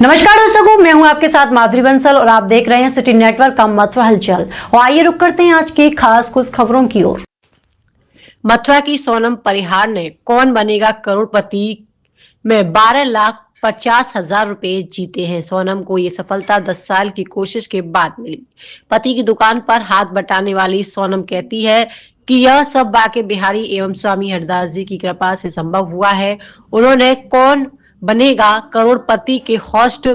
नमस्कार दर्शकों, मैं हूं आपके साथ माधुरी बंसल और आप देख रहे हैं सिटी नेटवर्क का मथुरा हलचल। और आइए रुक करते हैं आज की खास कुछ खबरों की ओर। मथुरा की सोनम परिहार ने कौन बनेगा करोड़पति में 12,50,000 रुपए जीते हैं। सोनम को ये सफलता 10 साल की कोशिश के बाद मिली। पति की दुकान पर हाथ बटाने वाली सोनम कहती है कि यह सब बाके बिहारी एवं स्वामी हरदास जी की कृपा से संभव हुआ है। उन्होंने कौन बनेगा करोड़पति के होस्ट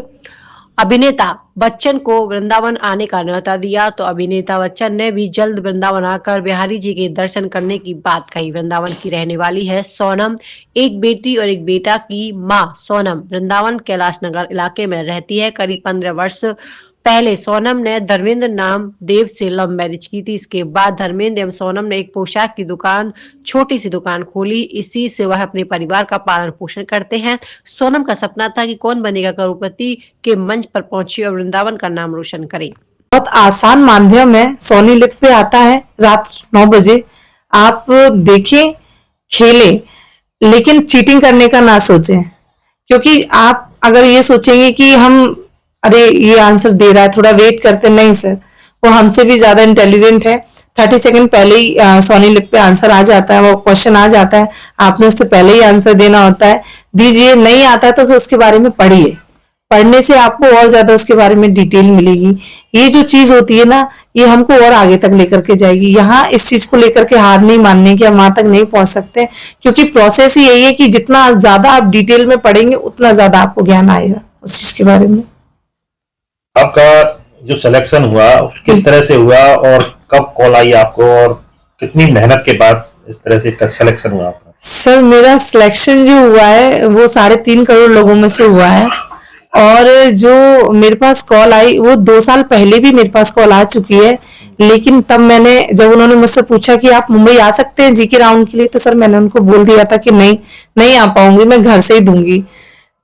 अभिनेता बच्चन को वृंदावन आने का न्योता दिया, तो अभिनेता बच्चन ने भी जल्द वृंदावन आकर बिहारी जी के दर्शन करने की बात कही। वृंदावन की रहने वाली है सोनम। एक बेटी और एक बेटा की मां सोनम वृंदावन कैलाश नगर इलाके में रहती है। करीब 15 वर्ष पहले सोनम ने धर्मेंद्र नाम देव से लव मैरिज की थी। इसके बाद धर्मेंद्र एवं सोनम ने एक पोशाक की दुकान, छोटी सी दुकान खोली। इसी से वह अपने परिवार का पालन पोषण करते हैं। सोनम का सपना था कि कौन बनेगा करोड़पति के मंच पर पहुंची और वृंदावन का नाम रोशन करे। बहुत आसान माध्यम है, सोनी लिप पे आता है रात 9 बजे। आप देखें, खेलें, लेकिन चीटिंग करने का ना सोचें, क्योंकि आप अगर ये सोचेंगे कि हम अरे ये आंसर दे रहा है, थोड़ा वेट करते, नहीं सर, वो हमसे भी ज्यादा इंटेलिजेंट है। 30 सेकंड पहले ही सोनी लिप पे आंसर आ जाता है, वो क्वेश्चन आ जाता है, आपने उससे पहले ही आंसर देना होता है। दीजिए, नहीं आता है तो उसके बारे में पढ़िए, पढ़ने से आपको और ज्यादा उसके बारे में डिटेल मिलेगी। ये जो चीज होती है ना, ये हमको और आगे तक लेकर के जाएगी। यहाँ इस चीज को लेकर के हार नहीं मानने की, हम वहां तक नहीं पहुंच सकते, क्योंकि प्रोसेस ही यही है कि जितना ज्यादा आप डिटेल में पढ़ेंगे उतना ज्यादा आपको ज्ञान आएगा उस चीज के बारे में। आपका जो सिलेक्शन हुआ किस तरह से हुआ और कब कॉल आई आपको, और कितनी मेहनत के बाद इस तरह से सिलेक्शन हुआ आपका? सर, मेरा सिलेक्शन जो हुआ है वो 3.5 करोड़ लोगों में से हुआ है। और जो मेरे पास कॉल आई वो 2 साल पहले भी मेरे पास कॉल आ चुकी है, लेकिन तब मैंने, जब उन्होंने मुझसे पूछा कि आप मुंबई आ सकते हैं जीके राउंड के लिए, तो सर मैंने उनको बोल दिया था कि नहीं आ पाऊंगी, मैं घर से ही दूंगी।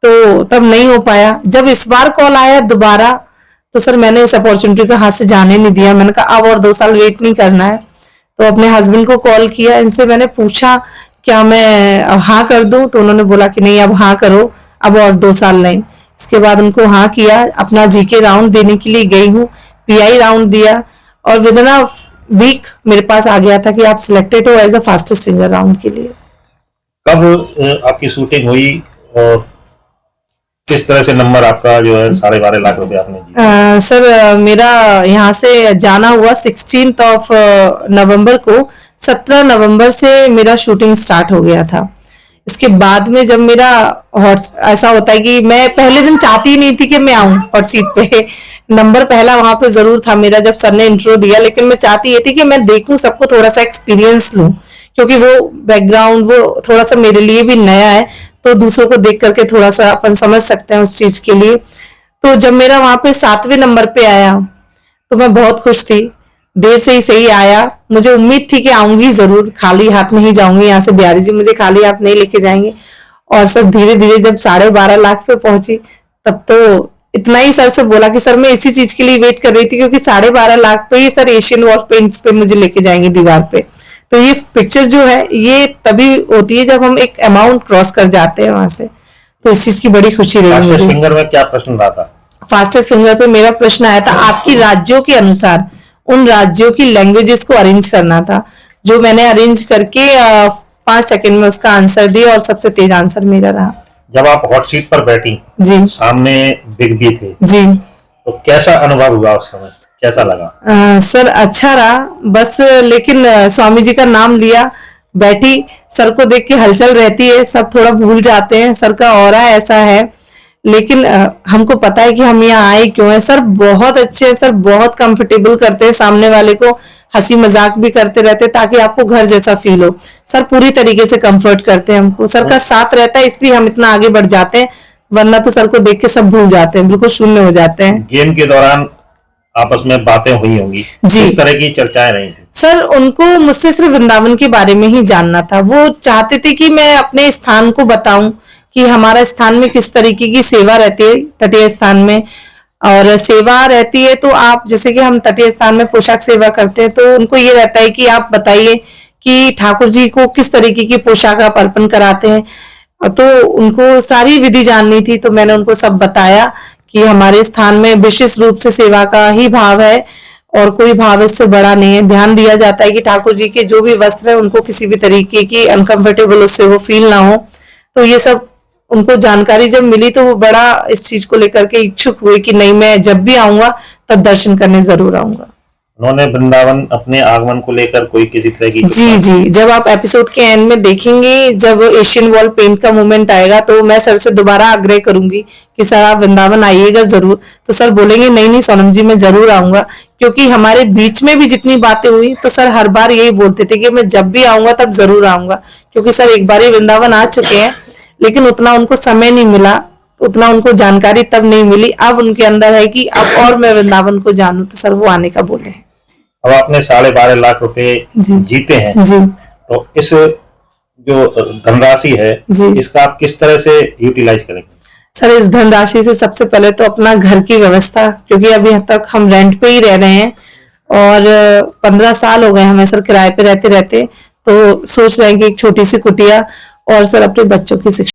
तो तब नहीं हो पाया। जब इस बार कॉल आया दोबारा, तो सर मैंने इस अपॉर्चुनिटी को हाथ से जाने नहीं दिया। मैंने कहा अब और 2 साल वेट नहीं करना है। तो अपने हस्बैंड को कॉल किया, इनसे मैंने पूछा क्या मैं हाँ कर दूं, तो उन्होंने बोला कि नहीं अब हाँ करो, अब और 2 साल नहीं। इसके बाद उनको हाँ किया, अपना जीके राउंड देने के लिए गई हूँ, पीआई राउंड दिया और विद इन अ वीक मेरे पास आ गया था कि आप सिलेक्टेड हो as a fastest singer round के लिए। कब आपकी शूटिंग हुई और किस तरह से नंबर आपका जो है 12.5 लाख रुपए आपने जीता? सर मेरा यहाँ से जाना हुआ 16 नवंबर को। 17 नवंबर से मेरा शूटिंग स्टार्ट हो गया था। इसके बाद में जब मेरा ऐसा होता है कि मैं पहले दिन चाहती ही नहीं थी कि मैं आऊं हॉट सीट पे। नंबर पहला वहां पे जरूर था मेरा जब सर ने इंट्रो दिया, लेकिन मैं चाहती ये थी कि मैं देखूं, सबको थोड़ा सा एक्सपीरियंस लूं, क्योंकि वो बैकग्राउंड वो थोड़ा सा मेरे लिए भी नया है, तो दूसरों को देख करके थोड़ा सा अपन समझ सकते हैं उस चीज के लिए। तो जब मेरा वहां पे 7वें नंबर पे आया तो मैं बहुत खुश थी। देर से ही सही आया, मुझे उम्मीद थी कि आऊंगी जरूर, खाली हाथ नहीं जाऊंगी यहाँ से, बिहारी जी मुझे खाली हाथ नहीं लेके जाएंगे। और सर धीरे धीरे जब 12.5 लाख पे पहुंची, तब तो इतना ही सर से बोला कि सर मैं इसी चीज के लिए वेट कर रही थी, क्योंकि 12.5 लाख पे ही सर एशियन वॉल पेंट्स पे मुझे लेके जाएंगे दीवार पे। तो ये पिक्चर जो है ये तभी होती है जब हम एक अमाउंट क्रॉस कर जाते हैं वहां से, तो इस चीज की बड़ी खुशी रही मुझे। फास्टेस्ट फिंगर में क्या प्रश्न रहा था? फास्टेस्ट फिंगर पे मेरा प्रश्न आया था आपकी राज्यों के अनुसार उन राज्यों की लैंग्वेजेस को अरेंज करना था, जो मैंने अरेंज करके 5 सेकंड में उसका आंसर दिया और सबसे तेज आंसर मेरा रहा। जब आप हॉट सीट पर बैठी जी, सामने बिग बी थे जी, तो कैसा अनुभव हुआ उस समय, कैसा लगा? सर अच्छा रहा बस, लेकिन स्वामी जी का नाम लिया, बैठी, सर को देख के हलचल रहती है, सब थोड़ा भूल जाते हैं, सर का ऑरा ऐसा है। लेकिन हमको पता है कि हम यहाँ आए क्यों है। सर बहुत अच्छे हैं, सर बहुत कंफर्टेबल करते हैं, सामने वाले को हंसी मजाक भी करते रहते हैं ताकि आपको घर जैसा फील हो। सर पूरी तरीके से कंफर्ट करते हैं हमको, सर का साथ रहता है, इसलिए हम इतना आगे बढ़ जाते हैं, वरना तो सर को देख के सब भूल जाते हैं, बिल्कुल शून्य हो जाते हैं। गेम के दौरान आपस में बातें हुई होंगी, किस तरह की चर्चाएं रही थी? सर उनको मुझसे सिर्फ वृंदावन के बारे में ही जानना था। वो चाहते थे कि मैं अपने स्थान को बताऊं कि हमारा स्थान में किस तरीके की सेवा रहती है तटीय स्थान में, और सेवा रहती है तो आप जैसे कि हम तटीय स्थान में पोशाक सेवा करते हैं, तो उनको ये रहता है कि आप बताइए कि ठाकुर जी को किस तरीके की पोशाक आप अर्पण कराते हैं। तो उनको सारी विधि जाननी थी, तो मैंने उनको सब बताया कि हमारे स्थान में विशेष रूप से सेवा का ही भाव है और कोई भाव इससे बड़ा नहीं है। ध्यान दिया जाता है कि ठाकुर जी के जो भी वस्त्र है उनको किसी भी तरीके की अनकंफर्टेबल उससे वो फील ना हो। तो ये सब उनको जानकारी जब मिली तो वो बड़ा इस चीज को लेकर के इच्छुक हुए कि नहीं, मैं जब भी आऊंगा तब दर्शन करने जरूर आऊंगा। उन्होंने वृंदावन अपने आगमन को लेकर कोई किसी तरह की जी जी, जब आप एपिसोड के एंड में देखेंगे, जब एशियन वॉल पेंट का मूवमेंट आएगा तो मैं सर से दोबारा आग्रह करूंगी कि सर आप वृंदावन आइएगा जरूर। तो सर बोलेंगे नहीं नहीं सोनम जी मैं जरूर आऊंगा, क्योंकि हमारे बीच में भी जितनी बातें हुई तो सर हर बार यही बोलते थे कि मैं जब भी आऊंगा तब जरूर आऊंगा, क्योंकि सर एक बार ही वृंदावन आ चुके हैं लेकिन उतना उनको समय नहीं मिला, उतना उनको जानकारी तब नहीं मिली। अब उनके अंदर है कि अब और मैं वृंदावन को जानूं, तो सर वो आने का बोले हैं। अब आपने 12.5 लाख रुपए जीते हैं जी, तो इस जो धनराशि है जी, इसका आप किस तरह से यूटिलाइज करेंगे? सर इस धनराशि से सबसे पहले तो अपना घर की व्यवस्था, क्योंकि अभी तक हम रेंट पे ही रह रहे हैं और 15 साल हो गए हमें सर किराए पे रहते रहते, तो सोच रहे हैं कि एक छोटी सी कुटिया और सर अपने बच्चों की शिक्षा